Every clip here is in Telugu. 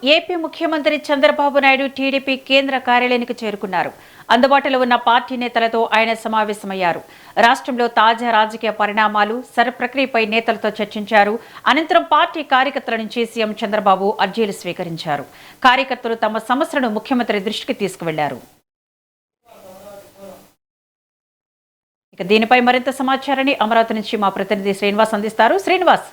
ఏపీ ముఖ్యమంత్రి చంద్రబాబు నాయుడు టీడీపీ కేంద్ర కార్యాలయానికి చేరుకున్నారు. అందుబాటులో ఉన్న పార్టీ నేతలతో ఆయన సమావేశమయ్యారు. రాష్ట్రంలో తాజా రాజకీయ పరిణామాలు, ప్రక్రియపై నేతలతో చర్చించారు. అనంతరం పార్టీ కార్యకర్తల నుంచి సీఎం చంద్రబాబు అర్జీలు స్వీకరించారు. కార్యకర్తలు తమ సమస్యలను ముఖ్యమంత్రి దృష్టికి తీసుకువెళ్లారు. ఇక దీనిపై మరింత సమాచారాన్ని అమరావతి నుంచి మా ప్రతినిధి శ్రీనివాస్ అందిస్తారు. శ్రీనివాస్,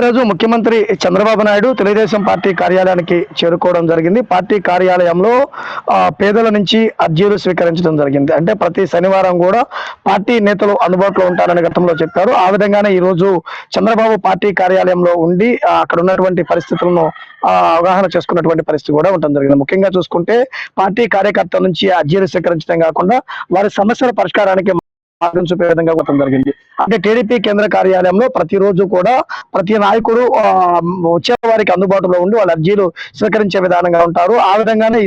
రోజు ముఖ్యమంత్రి చంద్రబాబు నాయుడు తెలుగుదేశం పార్టీ కార్యాలయానికి చేరుకోవడం జరిగింది. పార్టీ కార్యాలయంలో పేదల నుంచి అర్జీలు స్వీకరించడం జరిగింది. అంటే ప్రతి శనివారం కూడా పార్టీ నేతలు అందుబాటులో ఉంటారని గతంలో చెప్పారు. ఆ విధంగానే ఈ రోజు చంద్రబాబు పార్టీ కార్యాలయంలో ఉండి అక్కడ ఉన్నటువంటి పరిస్థితులను అవగాహన చేసుకున్నటువంటి పరిస్థితి కూడా ఉండడం జరిగింది. ముఖ్యంగా చూసుకుంటే పార్టీ కార్యకర్తల నుంచి అర్జీలు స్వీకరించడం కాకుండా వారి సమస్యల పరిష్కారానికి మార్గం చూపే విధంగా ఉండడం జరిగింది. అంటే టీడీపీ కేంద్ర కార్యాలయంలో ప్రతిరోజు కూడా ప్రతి నాయకుడు వచ్చే వారికి అందుబాటులో ఉండి వాళ్ళ అర్జీలు స్వీకరించే విధానంగా ఉంటారు. ఆ విధంగానే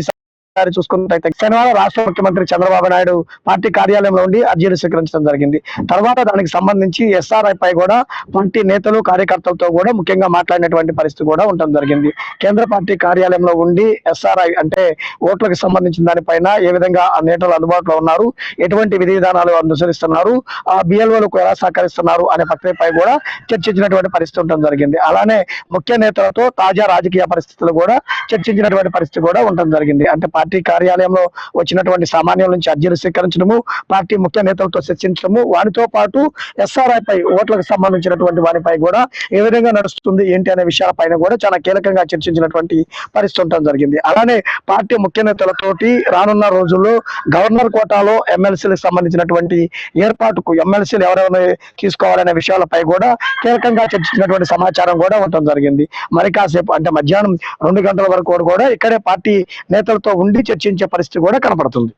చూసుకున్నట్లయితే శనివారం రాష్ట్ర ముఖ్యమంత్రి చంద్రబాబు నాయుడు పార్టీ కార్యాలయంలో ఉండి అర్జీలు స్వీకరించడం జరిగింది. తర్వాత దానికి సంబంధించి ఎస్ఆర్ఐ పై కూడా పార్టీ నేతలు కార్యకర్తలతో కూడా ముఖ్యంగా మాట్లాడినటువంటి పరిస్థితి కూడా ఉండడం జరిగింది. కేంద్ర పార్టీ కార్యాలయంలో ఉండి ఎస్ఆర్ఐ అంటే ఓట్లకు సంబంధించిన దానిపైన ఏ విధంగా ఆ నేతలు అందుబాటులో ఉన్నారు, ఎటువంటి విధి విధానాలు అనుసరిస్తున్నారు, ఆ బిఎల్ఓలకు ఎలా సహకరిస్తున్నారు అనే ప్రక్రియపై కూడా చర్చించినటువంటి పరిస్థితి ఉండడం జరిగింది. అలానే ముఖ్య నేతలతో తాజా రాజకీయ పరిస్థితులు కూడా చర్చించినటువంటి పరిస్థితి కూడా ఉండడం జరిగింది. అంటే పార్టీ కార్యాలయంలో వచ్చినటువంటి సామాన్యుల నుంచి అర్జీలు స్వీకరించడము, పార్టీ ముఖ్య నేతలతో చర్చించడము, వారితో పాటు ఎస్ఆర్ఐ పై ఓట్లకు సంబంధించినటువంటి వారిపై కూడా ఏ విధంగా నడుస్తుంది ఏంటి అనే విషయాలపైన కూడా చాలా కీలకంగా చర్చించినటువంటి పరిస్థితి ఉండడం జరిగింది. అలానే పార్టీ ముఖ్య నేతలతోటి రానున్న రోజుల్లో గవర్నర్ కోటాలో ఎమ్మెల్సీలకు సంబంధించినటువంటి ఏర్పాటుకు ఎమ్మెల్సీలు ఎవరెవరు తీసుకోవాలనే విషయాలపై కూడా కీలకంగా చర్చించినటువంటి సమాచారం కూడా ఉండడం జరిగింది. మరి కాసేపు అంటే మధ్యాహ్నం 2 గంటల వరకు కూడా ఇక్కడే పార్టీ నేతలతో ఉండి చర్చించే పరిస్థితి కూడా కనపడుతుంది.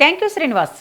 Thank you Srinivas.